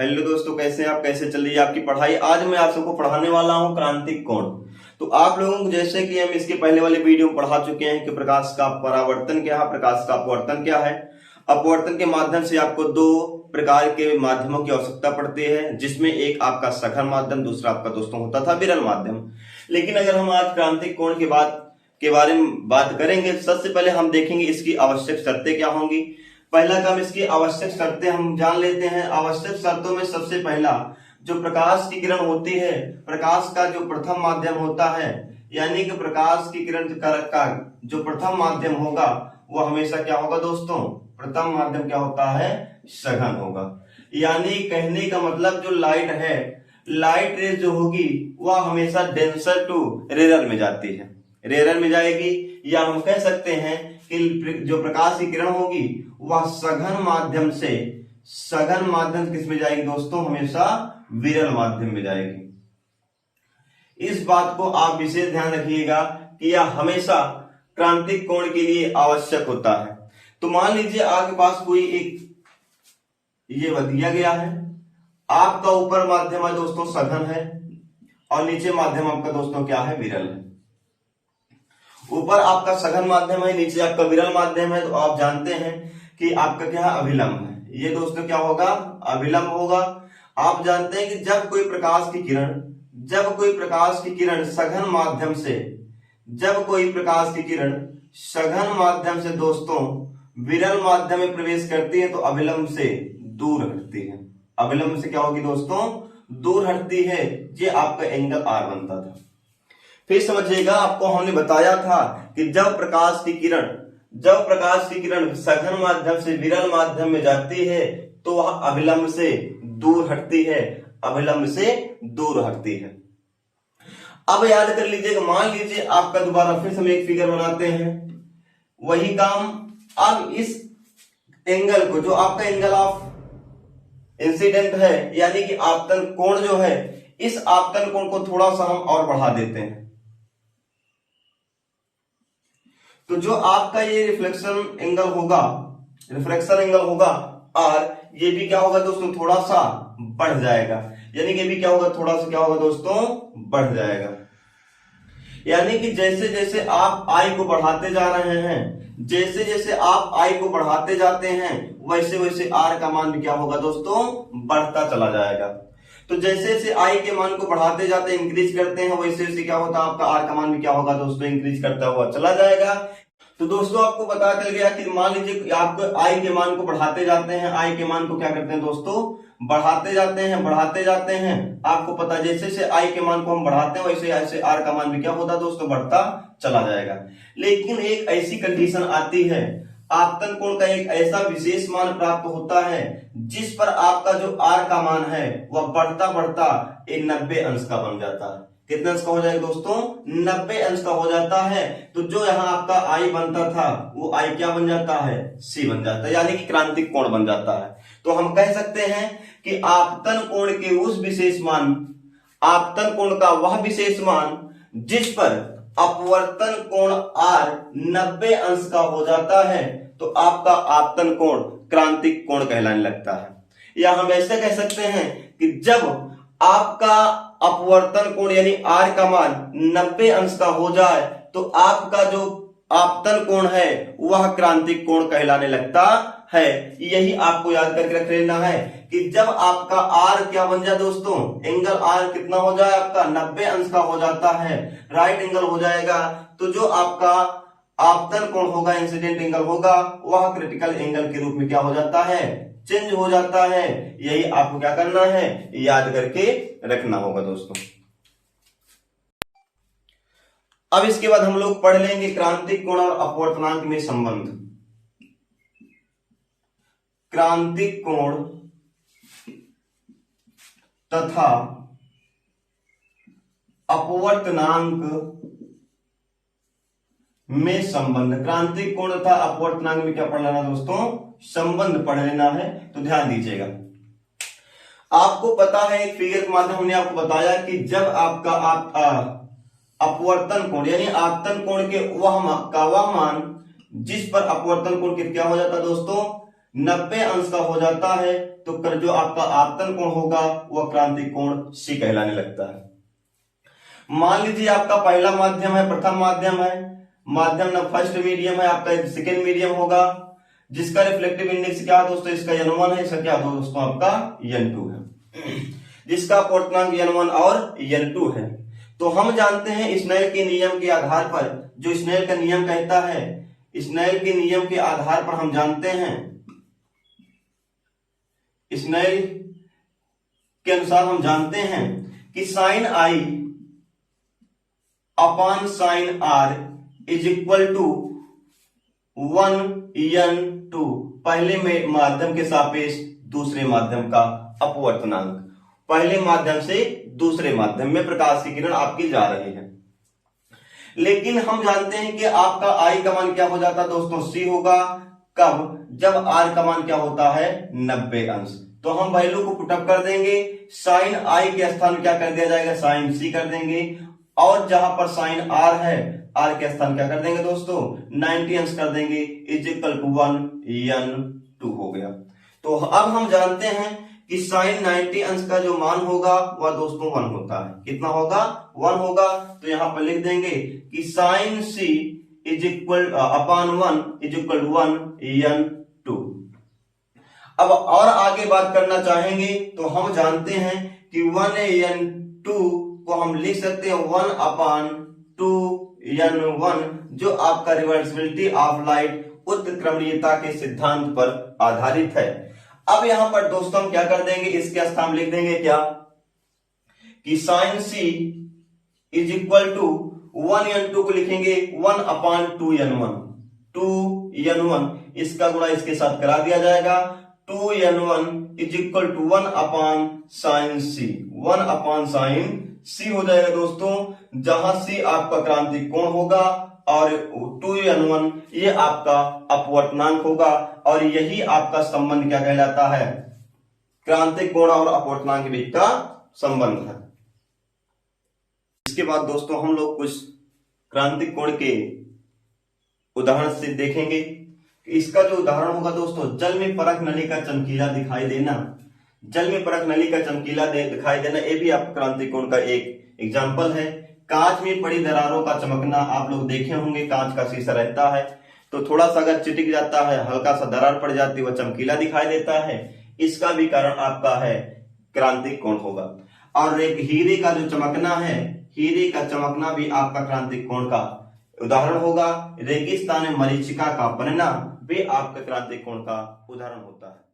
Hello दोस्तों, कैसे हैं आप? कैसे चल रही है आपकी पढ़ाई? आज मैं आप सबको पढ़ाने वाला हूं क्रांतिक कोण। तो आप लोगों को जैसे कि हम इसके पहले वाले वीडियो में पढ़ा चुके हैं कि प्रकाश का परावर्तन क्या है, प्रकाश का अपवर्तन क्या है। अपवर्तन के माध्यम से आपको दो प्रकार के माध्यमों की आवश्यकता पड़ती है, जिसमें एक आपका सघन माध्यम, दूसरा आपका दोस्तों होता था विरल माध्यम। लेकिन अगर हम आज क्रांतिक कोण के बारे में बात करेंगे, सबसे पहले हम देखेंगे इसकी आवश्यक शर्तें क्या होंगी। पहला काम, इसकी आवश्यक शर्तें हम जान लेते हैं। आवश्यक शर्तों में सबसे पहला, जो प्रकाश की किरण होती है, प्रकाश का जो प्रथम माध्यम होता है, यानी कि प्रकाश की किरण का जो प्रथम माध्यम होगा वह हमेशा क्या होगा दोस्तों? प्रथम माध्यम क्या होता है? सघन होगा। यानी कहने का मतलब, जो लाइट है, लाइट रेज जो होगी वह हमेशा डेंसर टू रेरर में जाती है, रेरर में जाएगी। या हम कह सकते हैं कि जो प्रकाश की किरण होगी वह सघन माध्यम से किस में जाएगी दोस्तों? हमेशा विरल माध्यम में जाएगी। इस बात को आप विशेष ध्यान रखिएगा कि यह हमेशा क्रांतिक कोण के लिए आवश्यक होता है। तो मान लीजिए आपके पास कोई एक ये दिया गया है, आपका ऊपर माध्यम है दोस्तों सघन है और नीचे माध्यम आपका दोस्तों क्या है? विरल है। ऊपर आपका सघन माध्यम है, नीचे आपका विरल माध्यम है, तो आप जानते हैं कि आपका क्या है? अभिलंब है। ये दोस्तों क्या होगा? अभिलंब होगा। आप जानते हैं कि जब कोई प्रकाश की किरण सघन माध्यम से दोस्तों विरल माध्यम में प्रवेश करती है तो अभिलंब से दूर हटती है। अभिलंब से क्या होगी दोस्तों? दूर हटती है। ये आपका एंगल आर बनता था। फिर समझिएगा, आपको हमने बताया था कि जब प्रकाश की किरण सघन माध्यम से विरल माध्यम में जाती है तो वह अभिलंब से दूर हटती है, अब याद कर लीजिएगा। मान लीजिए आपका दोबारा फिर से हम एक फिगर बनाते हैं, वही काम। अब इस एंगल को, जो आपका एंगल ऑफ इंसिडेंट है, यानी कि आपतन कोण जो है, इस आपतन कोण को थोड़ा सा हम और बढ़ा देते हैं। तो जो आपका ये रिफ्लेक्शन एंगल होगा और ये भी क्या होगा दोस्तों? थोड़ा सा बढ़ जाएगा। यानी कि भी क्या होगा? थोड़ा सा क्या होगा दोस्तों? बढ़ जाएगा। यानी कि जैसे जैसे आप आई को बढ़ाते जा रहे हैं, वैसे वैसे आर का मान भी क्या होगा दोस्तों? बढ़ता चला जाएगा। तो जैसे जैसे आई के मान को बढ़ाते जाते हैं, इंक्रीज करते हैं, वैसे वैसे क्या होता है? आपका आर का मान भी क्या होगा दोस्तों? इंक्रीज करता हुआ चला जाएगा। तो दोस्तों आपको पता चल गया कि मान लीजिए आप आई के मान को बढ़ाते जाते हैं, आई के मान को क्या करते हैं दोस्तों? बढ़ाते जाते हैं। आपको पता है जैसे जैसे आई के मान को हम बढ़ाते हैं वैसे ऐसे आर का मान भी क्या होता है दोस्तों? बढ़ता चला जाएगा। लेकिन एक ऐसी कंडीशन आती है, आपतन कोण का एक ऐसा विशेष मान प्राप्त होता है जिस पर आपका जो आर का मान है वह बढ़ता बढ़ता 90 अंश का बन जाता है। कितने अंश का हो जाएगा दोस्तों? 90 अंश का हो जाता है। तो जो यहाँ आपका आई बनता था वो आई क्या बन जाता है? सी बन जाता है, यानी कि क्रांतिक कोण बन जाता है। तो हम कह सकते हैं कि आपतन कोण का वह विशेष मान जिस पर अपवर्तन कोण आर 90 अंश का हो जाता है, तो आपका आपतन कोण क्रांतिक कोण कहलाने लगता है। या हम ऐसे कह सकते हैं कि जब आपका अपवर्तन कोण यानी आर का मान 90 अंश का हो जाए तो आपका जो आपतन कोण है वह क्रांतिक कोण कहलाने लगता है। यही आपको याद करके रख लेना है कि जब आपका आर क्या बन जाए दोस्तों? एंगल आर कितना हो जाए? आपका 90 अंश का हो जाता है, राइट एंगल हो जाएगा। तो जो आपका आपतन कोण होगा, इंसिडेंट एंगल होगा, वह क्रिटिकल एंगल के रूप में क्या हो जाता है? चेंज हो जाता है। यही आपको क्या करना है? याद करके रखना होगा दोस्तों। अब इसके बाद हम लोग पढ़ लेंगे क्रांतिक कोण और अपवर्तनांक में संबंध। क्रांतिक कोण तथा अपवर्तनांक में संबंध। क्रांतिक कोण तथा अपवर्तनांक में क्या पढ़ लेना दोस्तों? संबंध पढ़ लेना है। तो ध्यान दीजिएगा, आपको पता है एक फिगर के माध्यम हमने आपको बताया कि जब आपका अपवर्तन कोण यानी आपतन कोण के वह मान जिस पर अपवर्तन कोण क्या हो जाता दोस्तों? 90 अंश का हो जाता है तो जो आपका आपतन कोण होगा वह क्रांतिक कोण सी कहलाने लगता है। मान लीजिए आपका पहला माध्यम है, प्रथम माध्यम है, माध्यम न फर्स्ट मीडियम है, आपका सेकेंड मीडियम होगा, जिसका रिफ्लेक्टिव इंडेक्स क्या है दोस्तों, इसका n1 है, इसका क्या दोस्तों आपका n2 है, जिसका अपवर्तनांक n1 और n2 है। तो हम जानते हैं स्नेल के नियम के आधार पर, जो स्नेल का नियम कहता है, स्नेल के नियम के आधार पर हम जानते हैं, स्नेल के अनुसार हम जानते हैं कि sine i upon sine r is equal to 1n2, पहले में माध्यम के सापेक्ष दूसरे माध्यम का अपवर्तनांक, पहले माध्यम से दूसरे माध्यम में प्रकाश की किरण आपकी जा रही है। लेकिन हम जानते हैं कि आपका आई का मान क्या हो जाता है दोस्तों, सी होगा, कब, जब आर का मान क्या होता है 90 अंश। तो हम वैल्यू को पुटअप कर देंगे, साइन आई के स्थान क्या कर दिया जाएगा, साइन सी कर देंगे, और जहां पर साइन आर है, आर के स्थान क्या कर देंगे दोस्तों 90 अंश कर देंगे, इज इक्वल टू 1n2 हो गया। तो अब हम जानते हैं कि साइन 90 अंश का जो मान होगा वह दोस्तों 1 होता है। कितना होगा, 1 होगा। तो यहां पर लिख देंगे कि sine c is equal upon 1 is equal to 1n2। अब और आगे बात करना चाहेंगे तो हम जानते हैं कि 1n2 को हम लिख सकते हैं 1 अपॉन 2n1, जो आपका रिवर्सिबिलिटी ऑफ लाइट उत्क्रमणीयता के सिद्धांत पर आधारित है। अब यहां पर दोस्तों हम क्या कर देंगे, इसके स्थान लिख देंगे क्या कि sine c is equal to 1n2 को लिखेंगे 1 अपॉन 2n1, इसका गुणा इसके साथ करा दिया जाएगा, 2n1 is equal to 1 upon sine C, 1 upon sine C हो जाएगा दोस्तों, जहां सी आपका क्रांतिक कोण होगा और 2n1 ये आपका अपवर्तनांक होगा, और यही आपका संबंध क्या कहलाता है, क्रांतिक कोण और अपवर्तनांक के बीच का संबंध है। इसके बाद दोस्तों हम लोग कुछ क्रांतिक कोण के उदाहरण से देखेंगे। इसका जो उदाहरण होगा दोस्तों, जल में परख नली का चमकीला दिखाई देना, जल में परख नली का चमकीला दिखाई देना, ये भी आप क्रांतिक कोण का एक एग्जाम्पल है। कांच में पड़ी दरारों का चमकना, आप लोग देखे होंगे कांच का शीशा रहता है तो थोड़ा सा अगर चिटिक जाता है, हल्का सा दरार पड़ जाती है, वह चमकीला दिखाई देता है, इसका भी कारण आपका है क्रांतिक कोण होगा। और एक हीरे का जो चमकना है, हीरे का चमकना भी आपका क्रांतिक कोण का उदाहरण होगा। रेगिस्तान में मरीचिका का बनना भी आपका क्रांतिक कोण का उदाहरण होता है।